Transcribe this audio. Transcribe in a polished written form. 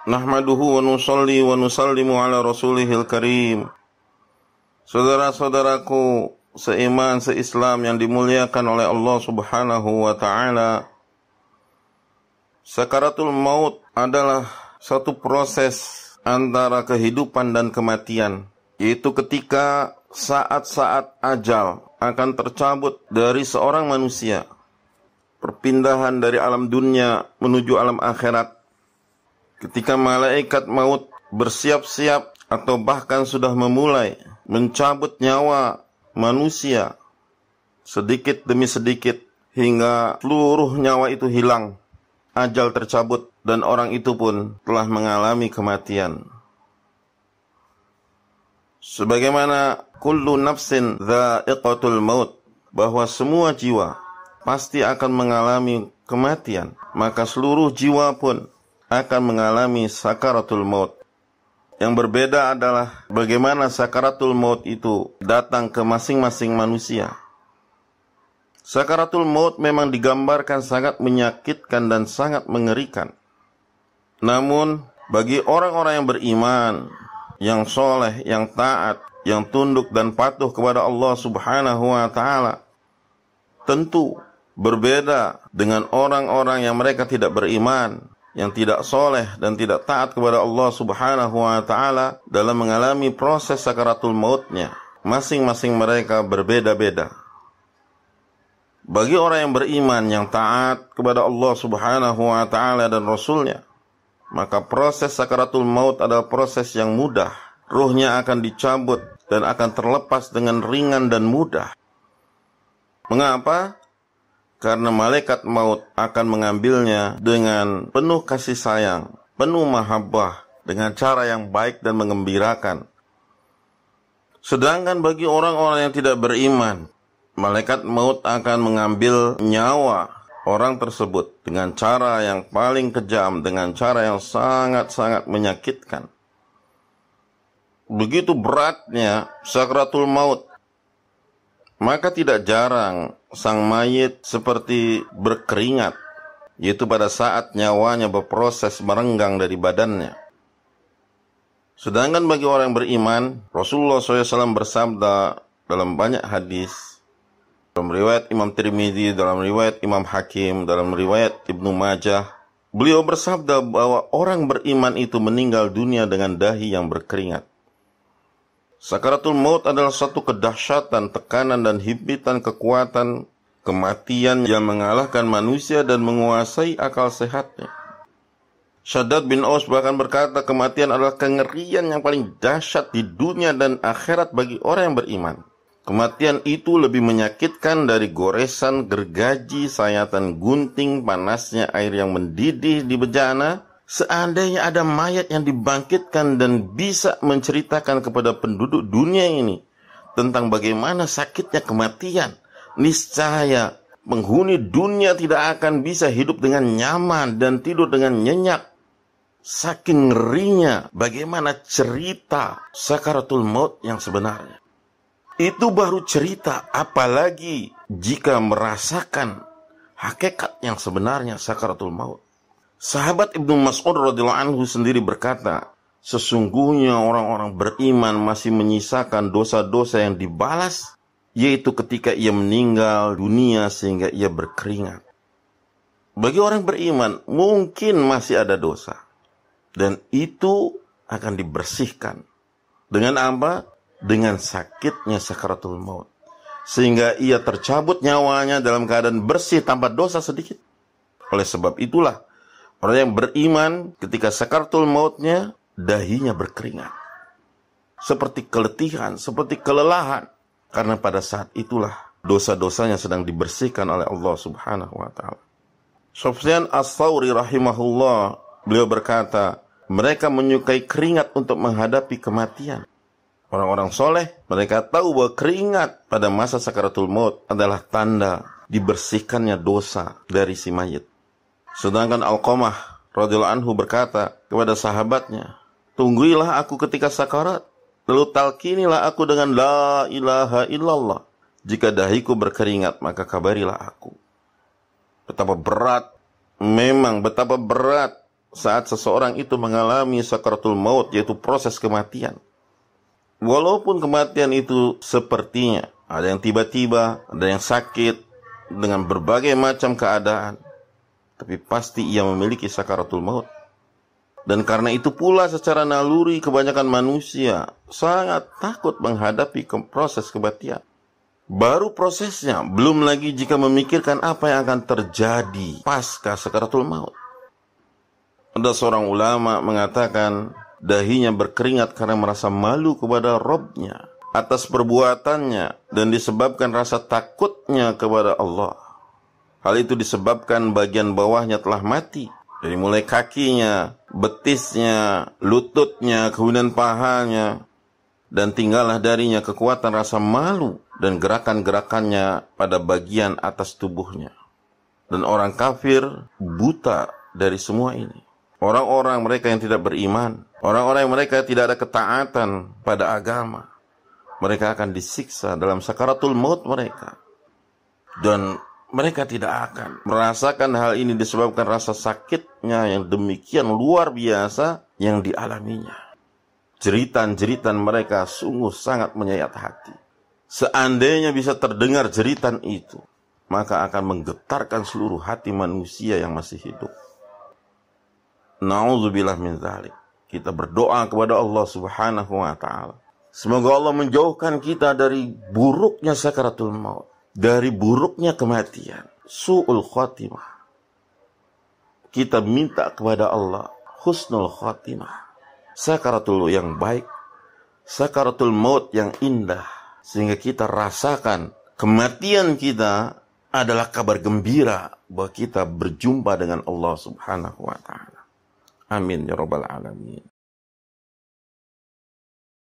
Nahmaduhu wa nusalli wa nusallimu ala rasulihil karim. Saudara-saudaraku seiman, seislam yang dimuliakan oleh Allah subhanahu wa ta'ala, sakaratul maut adalah satu proses antara kehidupan dan kematian, yaitu ketika saat-saat ajal akan tercabut dari seorang manusia, perpindahan dari alam dunia menuju alam akhirat. Ketika malaikat maut bersiap-siap atau bahkan sudah memulai mencabut nyawa manusia sedikit demi sedikit hingga seluruh nyawa itu hilang, ajal tercabut dan orang itu pun telah mengalami kematian. Sebagaimana kullu nafsin dha'iqatul maut, bahwa semua jiwa pasti akan mengalami kematian, maka seluruh jiwa pun akan mengalami sakaratul maut. Yang berbeda adalah bagaimana sakaratul maut itu datang ke masing-masing manusia. Sakaratul maut memang digambarkan sangat menyakitkan dan sangat mengerikan. Namun bagi orang-orang yang beriman, yang soleh, yang taat, yang tunduk dan patuh kepada Allah subhanahu wa ta'ala, tentu berbeda dengan orang-orang yang mereka tidak beriman, yang tidak soleh dan tidak taat kepada Allah subhanahu wa ta'ala dalam mengalami proses sakaratul mautnya. Masing-masing mereka berbeda-beda. Bagi orang yang beriman, yang taat kepada Allah subhanahu wa ta'ala dan Rasulnya, maka proses sakaratul maut adalah proses yang mudah. Ruhnya akan dicabut dan akan terlepas dengan ringan dan mudah. Mengapa? Karena malaikat maut akan mengambilnya dengan penuh kasih sayang, penuh mahabbah, dengan cara yang baik dan mengembirakan. Sedangkan bagi orang-orang yang tidak beriman, malaikat maut akan mengambil nyawa orang tersebut dengan cara yang paling kejam, dengan cara yang sangat-sangat menyakitkan. Begitu beratnya sakratul maut, maka tidak jarang sang mayit seperti berkeringat, yaitu pada saat nyawanya berproses merenggang dari badannya. Sedangkan bagi orang yang beriman, Rasulullah SAW bersabda dalam banyak hadis, dalam riwayat Imam Tirmidzi, dalam riwayat Imam Hakim, dalam riwayat Ibnu Majah, beliau bersabda bahwa orang beriman itu meninggal dunia dengan dahi yang berkeringat. Sakaratul maut adalah satu kedahsyatan, tekanan dan himpitan kekuatan kematian yang mengalahkan manusia dan menguasai akal sehatnya. Shaddad bin Aus bahkan berkata, kematian adalah kengerian yang paling dahsyat di dunia dan akhirat bagi orang yang beriman. Kematian itu lebih menyakitkan dari goresan, gergaji, sayatan gunting, panasnya air yang mendidih di bejana. Seandainya ada mayat yang dibangkitkan dan bisa menceritakan kepada penduduk dunia ini tentang bagaimana sakitnya kematian, niscaya penghuni dunia tidak akan bisa hidup dengan nyaman dan tidur dengan nyenyak. Saking ngerinya bagaimana cerita sakaratul maut yang sebenarnya. Itu baru cerita, apalagi jika merasakan hakikat yang sebenarnya sakaratul maut. Sahabat Ibnu Mas'ud radhiyallahu anhu sendiri berkata, sesungguhnya orang-orang beriman masih menyisakan dosa-dosa yang dibalas, yaitu ketika ia meninggal dunia sehingga ia berkeringat. Bagi orang beriman mungkin masih ada dosa, dan itu akan dibersihkan. Dengan apa? Dengan sakitnya sakaratul maut, sehingga ia tercabut nyawanya dalam keadaan bersih tanpa dosa sedikit. Oleh sebab itulah orang yang beriman ketika sakaratul mautnya, dahinya berkeringat. Seperti keletihan, seperti kelelahan. Karena pada saat itulah dosa-dosanya sedang dibersihkan oleh Allah subhanahu wa ta'ala. Sufyan Ats-Tsauri rahimahullah, beliau berkata, mereka menyukai keringat untuk menghadapi kematian. Orang-orang soleh, mereka tahu bahwa keringat pada masa sakaratul maut adalah tanda dibersihkannya dosa dari si mayit. Sedangkan Alqamah radhiyallahu anhu berkata kepada sahabatnya, tungguilah aku ketika sakarat, lalu talkinilah aku dengan la ilaha illallah. Jika dahiku berkeringat, maka kabarilah aku. Betapa berat, memang betapa berat saat seseorang itu mengalami sakaratul maut, yaitu proses kematian. Walaupun kematian itu sepertinya ada yang tiba-tiba, ada yang sakit, dengan berbagai macam keadaan, tapi pasti ia memiliki sakaratul maut. Dan karena itu pula secara naluri kebanyakan manusia sangat takut menghadapi proses kematian. Baru prosesnya, belum lagi jika memikirkan apa yang akan terjadi pasca sakaratul maut. Ada seorang ulama mengatakan, dahinya berkeringat karena merasa malu kepada Rabb-nya atas perbuatannya dan disebabkan rasa takutnya kepada Allah. Hal itu disebabkan bagian bawahnya telah mati, dari mulai kakinya, betisnya, lututnya, kemudian pahanya, dan tinggallah darinya kekuatan rasa malu dan gerakan-gerakannya pada bagian atas tubuhnya. Dan orang kafir buta dari semua ini. Orang-orang mereka yang tidak beriman, orang-orang yang mereka tidak ada ketaatan pada agama, mereka akan disiksa dalam sakaratul maut mereka. Dan mereka tidak akan merasakan hal ini disebabkan rasa sakitnya yang demikian luar biasa yang dialaminya. Jeritan-jeritan mereka sungguh sangat menyayat hati. Seandainya bisa terdengar jeritan itu, maka akan menggetarkan seluruh hati manusia yang masih hidup. Na'udzubillah min dzalik. Kita berdoa kepada Allah Subhanahu wa ta'ala. Semoga Allah menjauhkan kita dari buruknya sakaratul maut, dari buruknya kematian, su'ul khatimah. Kita minta kepada Allah husnul khatimah, sakaratul yang baik, sakaratul maut yang indah, sehingga kita rasakan kematian kita adalah kabar gembira bahwa kita berjumpa dengan Allah Subhanahu wa ta'ala. Amin ya rabbal alamin.